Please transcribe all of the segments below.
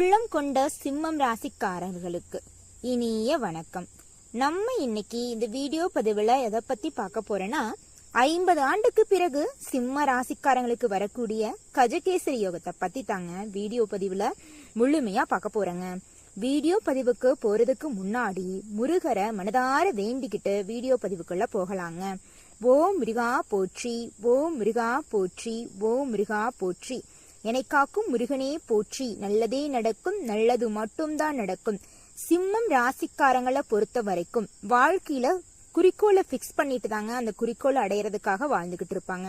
உள்ளம் கொண்ட சிம்மம் ராசிக்காரர்களுக்கு இனிய வணக்கம். நம்ம இன்னைக்கு இந்த வீடியோ பதிவுல எதை பத்தி பார்க்க போறோம்னா, 50 ஆண்டுக்கு பிறகு சிம்ம ராசிக்காரங்களுக்கு வரக்கூடிய கஜகேசரி யோகத்தை பத்தி தாங்க வீடியோ பதிவுல முழுமையா பார்க்க போறேங்க. வீடியோ பதிவுக்கு போறதுக்கு முன்னாடி முருகரை மனதார வேண்டிக்கிட்டு வீடியோ பதிவுக்குள்ள போகலாங்க. ஓம் முருகா போற்றி, ஓம் முருகா போற்றி, ஓம் முருகா போற்றி. என்னை காக்கும் முருகனே போற்றி. நல்லதே நடக்கும், நல்லது மட்டும்தான் நடக்கும். சிம்மம் ராசிக்காரங்களை பொறுத்த வரைக்கும் வாழ்க்கையில குறிக்கோளை பிக்ஸ் பண்ணிட்டு தாங்க அந்த குறிக்கோளை அடையறதுக்காக வாழ்ந்துகிட்டு இருப்பாங்க.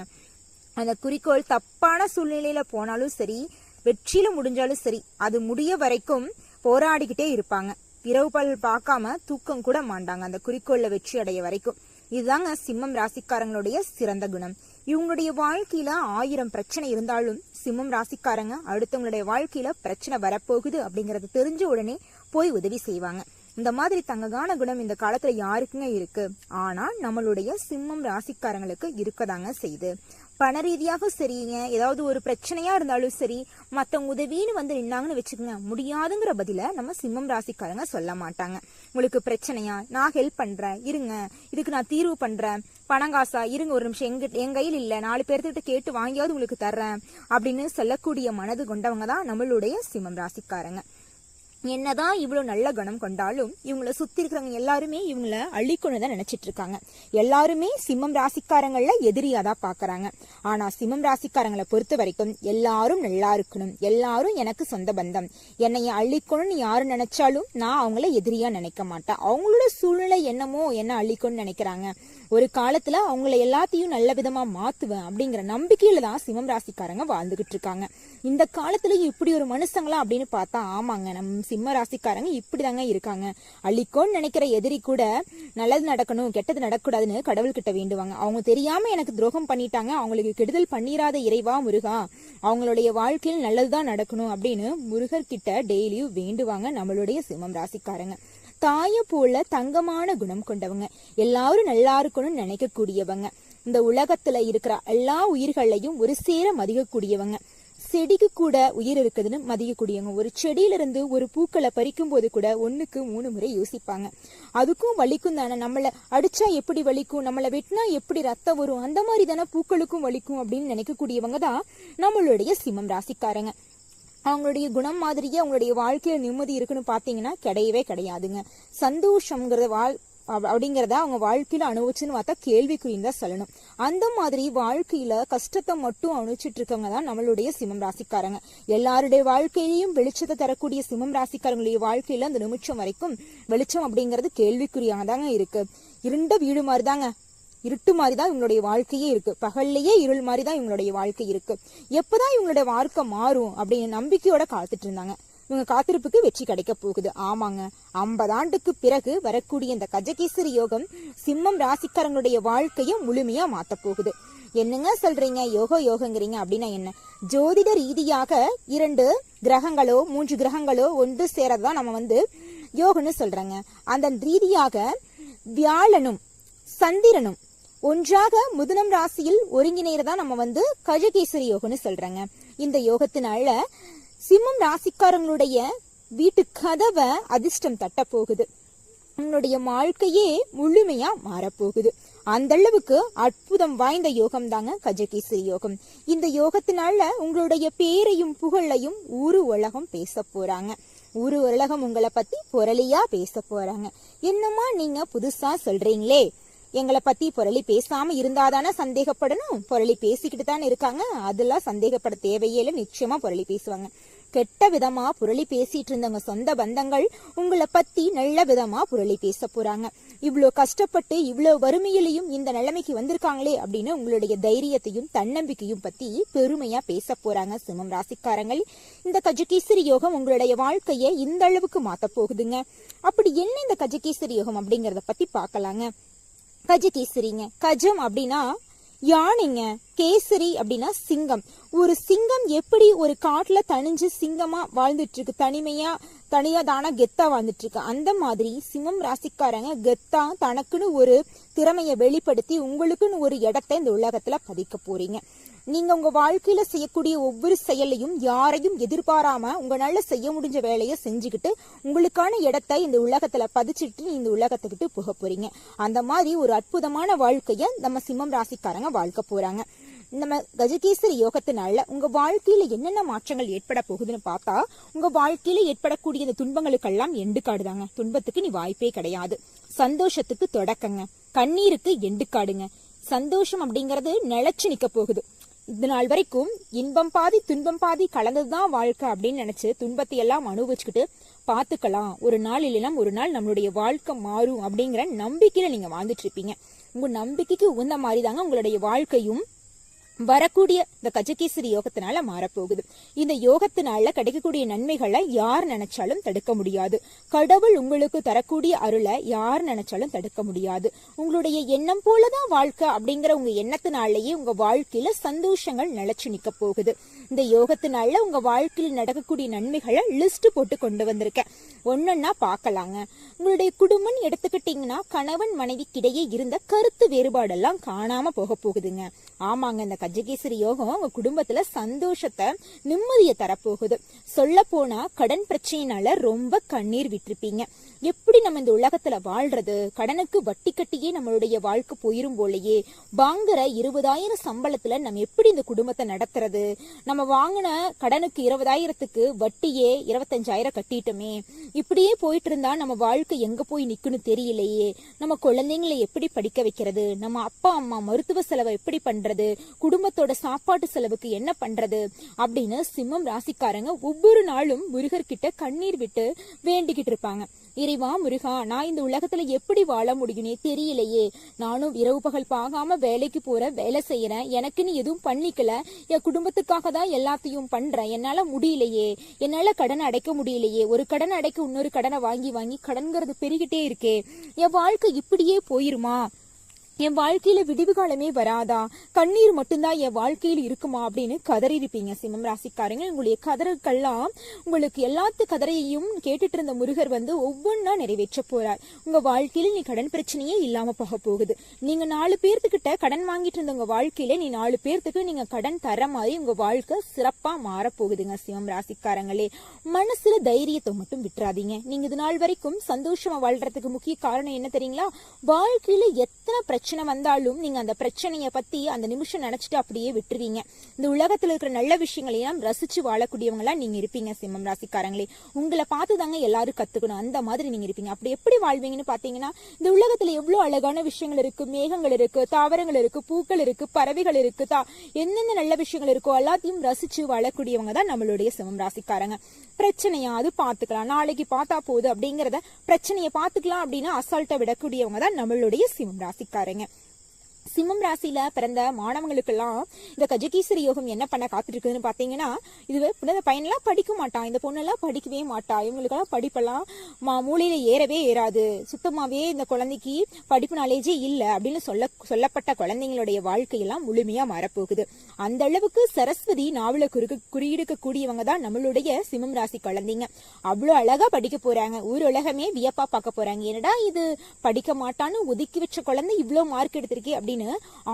அந்த குறிக்கோள் தப்பான சூழ்நிலையில போனாலும் சரி, வெற்றியில முடிஞ்சாலும் சரி, அது முடிய வரைக்கும் போராடிக்கிட்டே இருப்பாங்க. இரவு பகல் பார்க்காம தூக்கம் கூட மாட்டாங்க அந்த குறிக்கோள்ல வெற்றி அடைய வரைக்கும். இதுதாங்க சிம்மம் ராசிக்காரங்களுடைய சிறந்த குணம். இவங்களுடைய வாழ்க்கையில 1000 பிரச்சனை இருந்தாலும் சிம்மம் ராசிக்காரங்க அடுத்தவங்களுடைய வாழ்க்கையில பிரச்சனை வரப்போகுது அப்படிங்கறது தெரிஞ்ச உடனே போய் உதவி செய்வாங்க. இந்த மாதிரி தங்ககான குணம் இந்த காலத்துல யாருக்குங்க இருக்கு? ஆனா நம்மளுடைய சிம்மம் ராசிக்காரங்களுக்கு இருக்கதாங்க செய்யுது. பண ரீதியாக சரிங்க, ஏதாவது ஒரு பிரச்சனையா இருந்தாலும் சரி, மத்தவங்க உதவின்னு வந்து நின்னாங்கன்னு வச்சுக்கோங்க, முடியாதுங்கிற பதில நம்ம சிம்மம் ராசிக்காரங்க சொல்ல மாட்டாங்க. உங்களுக்கு பிரச்சனையா, நான் ஹெல்ப் பண்றேன் இருங்க, இதுக்கு நான் தீர்வு பண்றேன், பணங்காசா இருங்க ஒரு நிமிஷம், என் கையில் இல்ல, 4 பேர்த்திட்ட கேட்டு வாங்கியாவது உங்களுக்கு தர்றேன் அப்படின்னு சொல்லக்கூடிய மனது கொண்டவங்க தான் நம்மளுடைய சிம்மம் ராசிக்காரங்க. என்னதான் இவ்வளவு நல்ல குணம் கொண்டாலும் இவங்களை சுத்தி இருக்கிறவங்க எல்லாருமே இவங்களை அழிக்கணும்தான் நினைச்சிட்டு இருக்காங்க. எல்லாருமே சிம்மம் ராசிக்காரங்கள எதிரியாதான் பாக்குறாங்க. ஆனா சிம்மம் ராசிக்காரங்களை பொறுத்த வரைக்கும் எல்லாரும் நல்லா இருக்கணும், எல்லாரும் எனக்கு சொந்த பந்தம், என்னைய அழிக்கணும்னு யாரு நினைச்சாலும் நான் அவங்கள எதிரியா நினைக்க மாட்டேன். அவங்களோட சூழ்நிலை என்னமோ என்ன அழிக்கணும்னு நினைக்கிறாங்க. ஒரு காலத்துல அவங்கள எல்லாத்தையும் நல்ல விதமா மாத்துவேன் அப்படிங்கிற நம்பிக்கையில தான் சிம்மம் ராசிக்காரங்க வாழ்ந்துகிட்டு இருக்காங்க. இந்த காலத்துலயும் இப்படி ஒரு மனுஷங்களா அப்படின்னு பார்த்தா ஆமாங்க, நம்ம சிம்ம ராசிக்காரங்க இப்படிதாங்க இருக்காங்க. அழிக்கோன்னு நினைக்கிற எதிரி கூட நல்லது நடக்கணும் கெட்டது நடக்கூடாதுன்னு கடவுள்கிட்ட வேண்டுவாங்க. அவங்க தெரியாம எனக்கு துரோகம் பண்ணிட்டாங்க, அவங்களுக்கு கெடுதல் பண்ணிராத இறைவா முருகா, அவங்களுடைய வாழ்க்கையில் நல்லதுதான் நடக்கணும் அப்படின்னு முருகர்கிட்ட டெய்லியும் வேண்டுவாங்க நம்மளுடைய சிம்மம் ராசிக்காரங்க. தாய போல தங்கமான குணம் கொண்டவங்க, எல்லாரும் நல்லா இருக்கணும்னு நினைக்கக்கூடியவங்க, இந்த உலகத்துல இருக்கிற எல்லா உயிர்களையும் ஒரு சேர மதிக்கக்கூடியவங்க, செடிக்கு கூட உயிர் இருக்குதுன்னு மதிக்கக்கூடியவங்க. ஒரு செடியில இருந்து ஒரு பூக்களை பறிக்கும் போது கூட 1க்கு 3 முறை யோசிப்பாங்க. அதுக்கும் வலிக்கும் தானே, நம்மள அடிச்சா எப்படி வலிக்கும், நம்மள வெட்டினா எப்படி ரத்தம் வரும், அந்த மாதிரி தானே பூக்களுக்கும் வலிக்கும் அப்படின்னு நினைக்கக்கூடியவங்க தான் நம்மளுடைய சிம்மம் ராசிக்காரங்க. அவங்களுடைய குணம் மாதிரியே அவங்களுடைய வாழ்க்கையில நிம்மதி இருக்குன்னு பாத்தீங்கன்னா கிடையவே கிடையாதுங்க. சந்தோஷம்ங்கிறத அப்படிங்கறத அவங்க வாழ்க்கையில அனுபவிச்சுன்னு பார்த்தா கேள்விக்குறின்னு தான் சொல்லணும். அந்த மாதிரி வாழ்க்கையில கஷ்டத்தை மட்டும் அனுபவிச்சுட்டு இருக்கவங்க தான் நம்மளுடைய சிம்மம் ராசிக்காரங்க. எல்லாருடைய வாழ்க்கையிலையும் வெளிச்சத்தை தரக்கூடிய சிம்மம் ராசிக்காரங்களுடைய வாழ்க்கையில அந்த நிமிஷம் வரைக்கும் வெளிச்சம் அப்படிங்கறது கேள்விக்குறியாதாங்க இருக்கு. இருண்ட வீடு மாதிரிதாங்க, இருட்டு மாதிரிதான் இவங்களுடைய வாழ்க்கையே இருக்கு. பகல்லையே இருள் மாதிரிதான் இவங்களுடைய வாழ்க்கை இருக்கு. எப்பதான் இவங்களுடைய வாழ்க்கை மாறும் அப்படின்னு நம்பிக்கையோட காத்துட்டு இருந்தாங்க. இவங்க காத்திருப்புக்கு வெற்றி கிடைக்க போகுது. ஆமாங்க, 50 ஆண்டுக்கு பிறகு வரக்கூடிய இந்த கஜகேசரி யோகம் சிம்மம் ராசிக்காரங்களுடைய வாழ்க்கைய முழுமையா மாத்த போகுது. என்னங்க சொல்றீங்க, யோகங்கிறீங்க அப்படின்னா என்ன? ஜோதிட ரீதியாக 2 கிரகங்களோ 3 கிரகங்களோ ஒன்று சேரதான் நம்ம யோகன்னு சொல்றாங்க. அந்த ரீதியாக வியாழனும் சந்திரனும் ஒன்றாக மிதுனம் ராசியில் ஒருங்கிணைறதான் நம்ம கஜகேசரி யோகம்னு சொல்றாங்க. இந்த யோகத்தினால சிம்மம் ராசிக்காரங்களுடைய வீட்டு கதவை அதிர்ஷ்டம் தட்ட போகுது. உங்களுடைய வாழ்க்கையே முழுமையா மாறப்போகுது. அந்த அளவுக்கு அற்புதம் வாய்ந்த யோகம் தாங்க கஜகேசரி யோகம். இந்த யோகத்தினால உங்களுடைய பேரையும் புகழையும் ஊரு உலகம் பேச போறாங்க. ஊரு உலகம் உங்களை பத்தி புரளியா பேச போறாங்க. என்னமா நீங்க புதுசா சொல்றீங்களே, எங்களை பத்தி புரளி பேசாம இருந்தாதானே சந்தேகப்படணும், புரளி பேசிக்கிட்டு தானே இருக்காங்க, அதெல்லாம் சந்தேகப்பட தேவையே இல்லை, நிச்சயமா புரளி பேசுவாங்க. கெட்ட விதமா புரளி பேசிட்டு இருந்தவங்க சொந்த பந்தங்கள் உங்களை பத்தி நல்ல விதமா புரளி பேச போறாங்க. இவ்வளவு கஷ்டப்பட்டு இவ்வளவு வறுமையிலையும் இந்த நிலைமைக்கு வந்திருக்காங்களே அப்படின்னு உங்களுடைய தைரியத்தையும் தன்னம்பிக்கையும் பத்தி பெருமையா பேச போறாங்க சிம்மம் ராசிக்காரங்கள். இந்த கஜகேசரி யோகம் உங்களுடைய வாழ்க்கைய இந்த அளவுக்கு மாத்த போகுதுங்க. அப்படி என்ன இந்த கஜகேசரி யோகம் அப்படிங்கறத பத்தி பாக்கலாங்க. கஜகேசரிங்க, கஜம் அப்படின்னா யானைங்க, கேசரி அப்படின்னா சிங்கம். ஒரு சிங்கம் எப்படி ஒரு காட்டுல தனிஞ்சு சிங்கமா வாழ்ந்துட்டு இருக்கு, தனியா தானா கெத்தா வாழ்ந்துட்டு இருக்கு, அந்த மாதிரி சிம்மம் ராசிக்காரங்க கெத்தா தனக்குன்னு ஒரு திறமைய வெளிப்படுத்தி உங்களுக்குன்னு ஒரு இடத்தை இந்த உலகத்துல பதிக்க போறீங்க. நீங்க உங்க வாழ்க்கையில செய்யக்கூடிய ஒவ்வொரு செயலையும் யாரையும் எதிர்பாராம உங்களால செய்ய முடிஞ்ச வேலையை செஞ்சுக்கிட்டு உங்களுக்கான இடத்தை இந்த உலகத்துல பதிச்சுட்டு இந்த உலகத்துக்கிட்டு போக போறீங்க. அந்த மாதிரி ஒரு அற்புதமான வாழ்க்கைய நம்ம சிம்மம் ராசிக்காரங்க வாழ்க்க போறாங்க. நம்ம கஜகேசரி யோகத்தினால உங்க வாழ்க்கையில என்னென்ன மாற்றங்கள் ஏற்பட போகுதுன்னு பார்த்தா, உங்க வாழ்க்கையில ஏற்படக்கூடிய இந்த துன்பங்களுக்கெல்லாம் எண்டு காடுதாங்க. துன்பத்துக்கு நீ வாய்ப்பே கிடையாது. சந்தோஷத்துக்கு தொடக்கங்க, கண்ணீருக்கு எண்டு காடுங்க. சந்தோஷம் அப்படிங்கறது நிலைச்சு நிக்க போகுது. இந்த நாள் வரைக்கும் இன்பம் பாதி துன்பம் பாதி கலந்ததுதான் வாழ்க்கை அப்படின்னு நினைச்சு துன்பத்தை எல்லாம் அனுபவிச்சுக்கிட்டு பாத்துக்கலாம், ஒரு நாள் இல்லைன்னா ஒரு நாள் நம்மளுடைய வாழ்க்கை மாறும் அப்படிங்கிற நம்பிக்கையில நீங்க வாழ்ந்துட்டு இருப்பீங்க. உங்க நம்பிக்கைக்கு உந்த மாதிரி தாங்க உங்களுடைய வாழ்க்கையும் வரக்கூடிய இந்த கஜகேசரி யோகத்தினால மாறப்போகுது. இந்த யோகத்தினால கிடைக்கக்கூடிய நன்மைகளை யார் நினைச்சாலும் தடுக்க முடியாது. கடவுள் உங்களுக்கு தரக்கூடிய அருளை யார் நினைச்சாலும் தடுக்க முடியாது. உங்களுடைய எண்ணம் போலதான் வாழ்க்கை அப்படிங்கிற உங்க எண்ணத்தினாலேயே உங்க வாழ்க்கையில சந்தோஷங்கள் நிலைச்சு நிக்க போகுது. இந்த யோகத்தினால உங்க வாழ்க்கையில் நடக்கக்கூடிய நன்மைகளை லிஸ்ட் போட்டு கொண்டு வந்திருக்கேன். ஒன்னொன்னா பாக்கலாங்க. உங்களுடைய குடும்பம் எடுத்துக்கிட்டீங்கன்னா கணவன் மனைவிக்கிடையே இருந்த கருத்து வேறுபாடெல்லாம் காணாம போக போகுதுங்க. ஆமாங்க, இந்த கஜகேசரி யோகம் உங்க குடும்பத்துல சந்தோஷத்தை நிம்மதியை தரப்போகுது. சொல்ல போனா கடன் பிரச்சனையினால ரொம்ப கண்ணீர் விட்டிருப்பீங்க. எப்படி நம்ம இந்த உலகத்துல வாழ்றது, கடனுக்கு வட்டி கட்டியே நம்மளுடைய வாழ்க்கை போயிரும் போலயே, வாங்குற 20,000 சம்பளத்துல நம்ம எப்படி இந்த குடும்பத்தை நடத்துறது, நம்ம வாங்கின கடனுக்கு 20,000க்கு வட்டியே 25,000 கட்டிட்டோமே, இப்படியே போயிட்டு இருந்தா நம்ம வாழ்க்கை எங்க போய் நிக்குன்னு தெரியலையே, நம்ம குழந்தைங்களை எப்படி படிக்க வைக்கிறது, நம்ம அப்பா அம்மா மருத்துவ செலவை எப்படி பண்றது, குடும்பத்தோட சாப்பாட்டு செலவுக்கு என்ன பண்றது அப்படின்னு சிம்மம் ராசிக்காரங்க ஒவ்வொரு நாளும் முருகர்கிட்ட கண்ணீர் விட்டு வேண்டிக்கிட்டு இருப்பாங்க. இறைவா முருகா, நான் இந்த உலகத்துல எப்படி வாழ முடியும்னே தெரியலையே, நானும் இரவு பகல் பார்க்காம வேலைக்கு போறேன், வேலை செய்யறேன், எனக்கு நீ எதுவும் பண்ணிக்கல, என் குடும்பத்துக்காக தான் எல்லாத்தையும் பண்றேன், என்னால முடியலையே, என்னால கடன் அடைக்க முடியலையே, ஒரு கடன் அடைக்க இன்னொரு கடனை வாங்கி வாங்கி கடன்கிறது பெருகிட்டே இருக்கே, என் வாழ்க்கை இப்படியே போயிருமா, என் வாழ்க்கையில விடிவு காலமே வராதா, கண்ணீர் மட்டும்தான் என் வாழ்க்கையில் இருக்குமா அப்படின்னு கதறி இருப்பீங்க சிம்மம் ராசிக்காரங்க. உங்களுடைய கதறுக்கெல்லாம் உங்களுக்கு எல்லாத்து கதறையையும் கேட்டுட்டு இருந்த முருகர் வந்து ஒவ்வொன்னா நிறைவேற்ற போறார். உங்க வாழ்க்கையில நீ கடன் பிரச்சனையே இல்லாம போக போகுது. நீங்க 4 பேர்த்துக்கிட்ட கடன் வாங்கிட்டு இருந்த உங்க வாழ்க்கையில நீ 4 பேர்த்துக்கு நீங்க கடன் தர மாதிரி உங்க வாழ்க்கை சிறப்பா மாற போகுதுங்க சிம்மம் ராசிக்காரங்களே. மனசுல தைரியத்தை மட்டும் விட்டுறாதீங்க. நீங்க இது நாள் வரைக்கும் சந்தோஷமா வாழ்றதுக்கு முக்கிய காரணம் என்ன தெரியுங்களா, வாழ்க்கையில எத்தனை பிரச்சனை வந்தாலும் நீங்க அந்த பிரச்சனைய பத்தி அந்த நிமிஷம் நினைச்சிட்டு அப்படியே விட்டுருவீங்க. இந்த உலகத்துல இருக்கிற நல்ல விஷயங்களையும் ரசிச்சு வாழக்கூடியவங்களா நீங்க இருப்பீங்க சிம்மம் ராசிக்காரங்களே. உங்களை பார்த்துதாங்க எல்லாரும் கத்துக்கணும், அந்த மாதிரி நீங்க இருப்பீங்க. அப்படி எப்படி வாழ்வீங்கன்னு பாத்தீங்கன்னா, இந்த உலகத்துல எவ்வளவு அழகான விஷயங்கள் இருக்கு, மேகங்கள் இருக்கு, தாவரங்கள் இருக்கு, பூக்கள் இருக்கு, பறவைகள் இருக்கு, என்னென்ன நல்ல விஷயங்கள் இருக்கோ எல்லாத்தையும் ரசிச்சு வாழக்கூடியவங்க தான் நம்மளுடைய சிம்மம் ராசிக்காரங்க. பிரச்சனையா அது பாத்துக்கலாம், நாளைக்கு பார்த்தா போகுது அப்படிங்கறத பிரச்சனைய பாத்துக்கலாம் அப்படின்னு அசால்ட்டா விடக்கூடியவங்க தான் நம்மளுடைய சிம்மம் ராசிக்காரங்க. சிம்மம் ராசியில பிறந்த மாணவங்களுக்கெல்லாம் இந்த கஜகேசரி யோகம் என்ன பண்ண காத்துட்டு இருக்குதுன்னு பாத்தீங்கன்னா, இது இந்த பையனெல்லாம் படிக்க மாட்டான், இந்த பொண்ணெல்லாம் படிக்கவே மாட்டா, இவங்களுக்கெல்லாம் படிப்பெல்லாம் மூளையில ஏறவே ஏறாது, சுத்தமாவே இந்த குழந்தைக்கு படிப்பு நாலேஜே இல்ல அப்படின்னு சொல்லப்பட்ட குழந்தைங்களுடைய வாழ்க்கையெல்லாம் முழுமையா மாறப்போகுது. அந்த அளவுக்கு சரஸ்வதி நாவல குறியெடுக்க கூடியவங்க தான் நம்மளுடைய சிம்மம் ராசி குழந்தைங்க. அவ்வளவு அழகா படிக்க போறாங்க. ஊர் உலகமே வியப்பா பார்க்க போறாங்க. என்னடா இது படிக்க மாட்டான்னு ஒதுக்கி வச்ச குழந்தை இவ்வளவு மார்க் எடுத்திருக்கே அப்படின்னு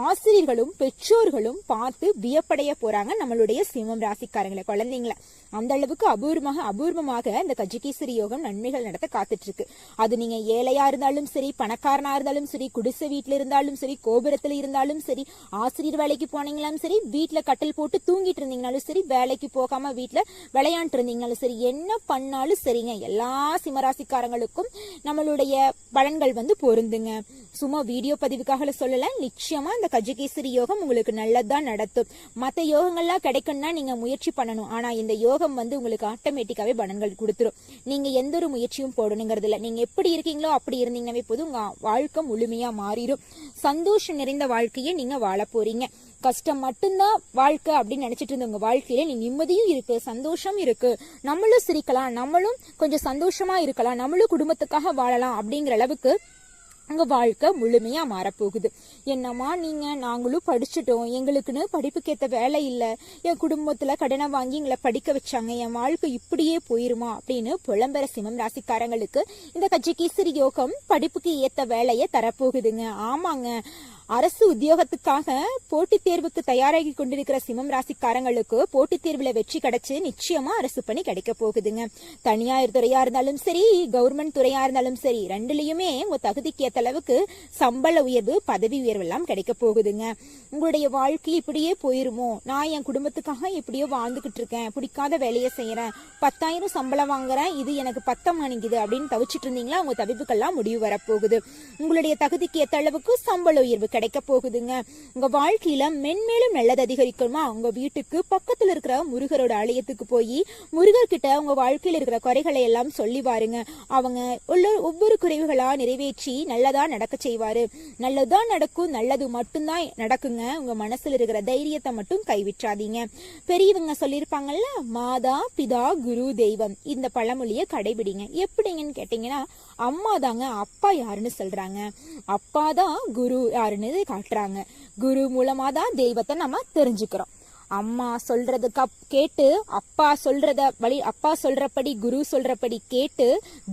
ஆசிரியர்களும் பெற்றோர்களும் பார்த்து வியப்படைய போறாங்க நம்மளுடைய சிம்மம் ராசிக்காரங்களை குழந்தைங்களை. அந்த அளவுக்கு அபூர்வமாக இந்த கஜகேசரி யோகம் நன்மைகள் நடத்த காத்துட்டு இருக்கு. அது நீங்க ஏழையா இருந்தாலும் சரி, பணக்காரனா இருந்தாலும் சரி, குடிசை வீட்டுல இருந்தாலும் சரி, கோபுரத்துல இருந்தாலும் சரி, ஆசிரியர் வேலைக்கு போனீங்களாலும் சரி, வீட்டுல கட்டல் போட்டு தூங்கிட்டு இருந்தீங்கனாலும் சரி, வேலைக்கு போகாம வீட்டுல விளையாண்டு இருந்தீங்கனாலும் சரி, என்ன பண்ணாலும் சரிங்க, எல்லா சிம்மராசிக்காரங்களுக்கும் நம்மளுடைய பலன்கள் வந்து பொருந்துங்க. சும்மா வீடியோ பதிவுக்காக சொல்லல, நிச்சயமா இந்த கஜகேசரி யோகம் உங்களுக்கு நல்லதான் நடத்தும். மத்த யோகங்கள்லாம் கிடைக்கும்னா நீங்க முயற்சி பண்ணணும். ஆனா இந்த யோகம் வந்து உங்களுக்கு ஆட்டோமேட்டிக்காவே பலன்கள் கொடுத்துரும். நீங்க எந்த ஒரு முயற்சியும் போடணுங்கிறது இல்ல. நீங்க எப்படி இருக்கீங்களோ அப்படி இருந்தீங்கன்னாவே போதும், உங்க வாழ்க்கை முழுமையா மாறிடும். சந்தோஷம் நிறைந்த வாழ்க்கையை நீங்க வாழ போறீங்க. கஷ்டம் மட்டும்தான் வாழ்க்கை அப்படின்னு நினைச்சிட்டு இருந்த உங்க வாழ்க்கையில நீ நிம்மதியும் இருக்கு, சந்தோஷம் இருக்கு, நம்மளும் சிரிக்கலாம், நம்மளும் கொஞ்சம் சந்தோஷமா இருக்கலாம், நம்மளும் குடும்பத்துக்காக வாழலாம் அப்படிங்கிற அளவுக்கு உங்க வாழ்க்கை முழுமையா மாறப்போகுது. என்னம்மா நீங்க, நாங்களும் படிச்சுட்டோம், எங்களுக்குன்னு படிப்புக்கேத்த வேலை இல்ல, என் குடும்பத்துல கடனை வாங்கி எங்களை படிக்க வச்சாங்க, என் வாழ்க்கை இப்படியே போயிருமா அப்படின்னு புலம்பெற சிம்மம் ராசிக்காரங்களுக்கு இந்த கஜகேசரி யோகம் படிப்புக்கு ஏத்த வேலையை தரப்போகுதுங்க. ஆமாங்க, அரசு உத்தியோகத்துக்காக போட்டித் தேர்வுக்கு தயாராகி கொண்டிருக்கிற சிம்மம் ராசிக்காரங்களுக்கு போட்டித் தேர்வுல வெற்றி கிடைச்சு நிச்சயமா அரசு பணி கிடைக்க போகுதுங்க. தனியார் துறையா இருந்தாலும் சரி, கவர்மெண்ட் துறையா இருந்தாலும் சரி, ரெண்டுலயுமே உங்க தகுதிக்கு ஏத்த அளவுக்கு சம்பள உயர்வு, பதவி உயர்வு எல்லாம் கிடைக்க போகுதுங்க. உங்களுடைய வாழ்க்கை இப்படியே போயிருமோ, நான் என் குடும்பத்துக்காக எப்படியோ வாழ்ந்துகிட்டு இருக்கேன், பிடிக்காத வேலையை செய்யறேன், 10,000 சம்பளம் வாங்குறேன், இது எனக்கு பத்தமானிக்குது அப்படின்னு தவிச்சிட்டு இருந்தீங்களா, உங்க தவிப்புக்கெல்லாம் முடிவு வரப்போகுது. உங்களுடைய தகுதிக்கு ஏத்த அளவுக்கு சம்பள உயர்வு கிடைக்க போகுதுங்க. உங்க வாழ்க்கையில மென்மேலும் நல்லது அதிகரிக்குமா, உங்க வீட்டுக்கு பக்கத்துல இருக்கிற முருகரோட ஆலயத்துக்கு போய் முருகர்கிட்ட உங்க வாழ்க்கையில இருக்கிற குறைகளை எல்லாம் சொல்லி பாருங்க. அவங்க ஒவ்வொரு குறைவுகளா நிறைவேற்றி நல்லதா நடக்க செய்வாரு. நல்லதா நடக்கும், நல்லது மட்டும்தான் நடக்குங்க. உங்க மனசுல இருக்கிற தைரியத்தை மட்டும் கைவிட்றாதீங்க. பெரியவங்க சொல்லியிருப்பாங்கல்ல, மாதா பிதா குரு தெய்வம், இந்த பழமொழியை கடைபிடிங்க. எப்படிங்கன்னு கேட்டீங்கன்னா, அம்மா தாங்க அப்பா யாருன்னு சொல்றாங்க, அப்பா தான் குரு யாருன்னு காட்டுறாங்க. குரு மூலமா தான் தெய்வத்தை நம்ம தெரிஞ்சுக்கிறோம். அம்மா சொல்றத கேட்டு அப்பா சொல்றபடி குரு சொல்றபடி கேட்டு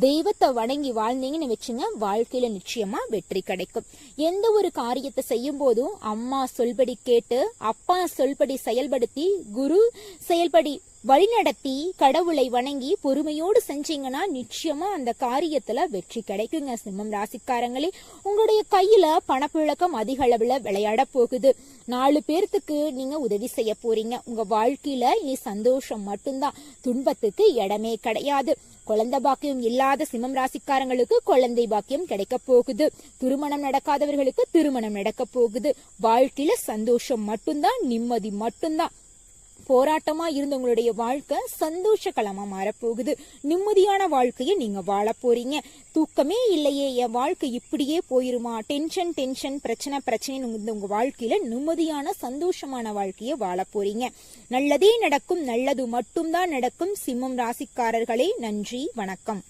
தெய்வத்தை வணங்கி வாழ்ந்தீங்கன்னு வச்சுங்க, வாழ்க்கையில நிச்சயமா வெற்றி கிடைக்கும். எந்த ஒரு காரியத்தை செய்யும் போதும் அம்மா சொல்படி கேட்டு, அப்பா சொல்படி செயல்படுத்தி, குரு செயல்படி வழிநடத்தி, கடவுளை வணங்கி பொறுமையோடு செஞ்சீங்கன்னா நிச்சயமா அந்த காரியத்துல வெற்றி கிடைக்குங்க. சிம்மம் ராசிக்காரங்களே, உங்களுடைய கையில பணப்புழக்கம் அதிக அளவுல விளையாட போகுது. 4 பேர்த்துக்கு நீங்க உதவி செய்ய போறீங்க. உங்க வாழ்க்கையில இனி சந்தோஷம் மட்டும்தான், துன்பத்துக்கு இடமே கிடையாது. குழந்தை பாக்கியம் இல்லாத சிம்மம் ராசிக்காரங்களுக்கு குழந்தை பாக்கியம் கிடைக்க போகுது. திருமணம் நடக்காதவர்களுக்கு திருமணம் நடக்க போகுது. வாழ்க்கையில சந்தோஷம் மட்டும்தான், நிம்மதி மட்டும்தான். போராட்டமா இருந்த உங்களுடைய வாழ்க்கை சந்தோஷ களமா மாறப்போகுது. நிம்மதியான வாழ்க்கையை நீங்க வாழ போறீங்க. தூக்கமே இல்லையே, என் வாழ்க்கை இப்படியே போயிருமா, டென்ஷன் பிரச்சனை உங்க வாழ்க்கையில நிம்மதியான சந்தோஷமான வாழ்க்கையை வாழ போறீங்க. நல்லதே நடக்கும், நல்லது மட்டும்தான் நடக்கும். சிம்மம் ராசிக்காரர்களே, நன்றி, வணக்கம்.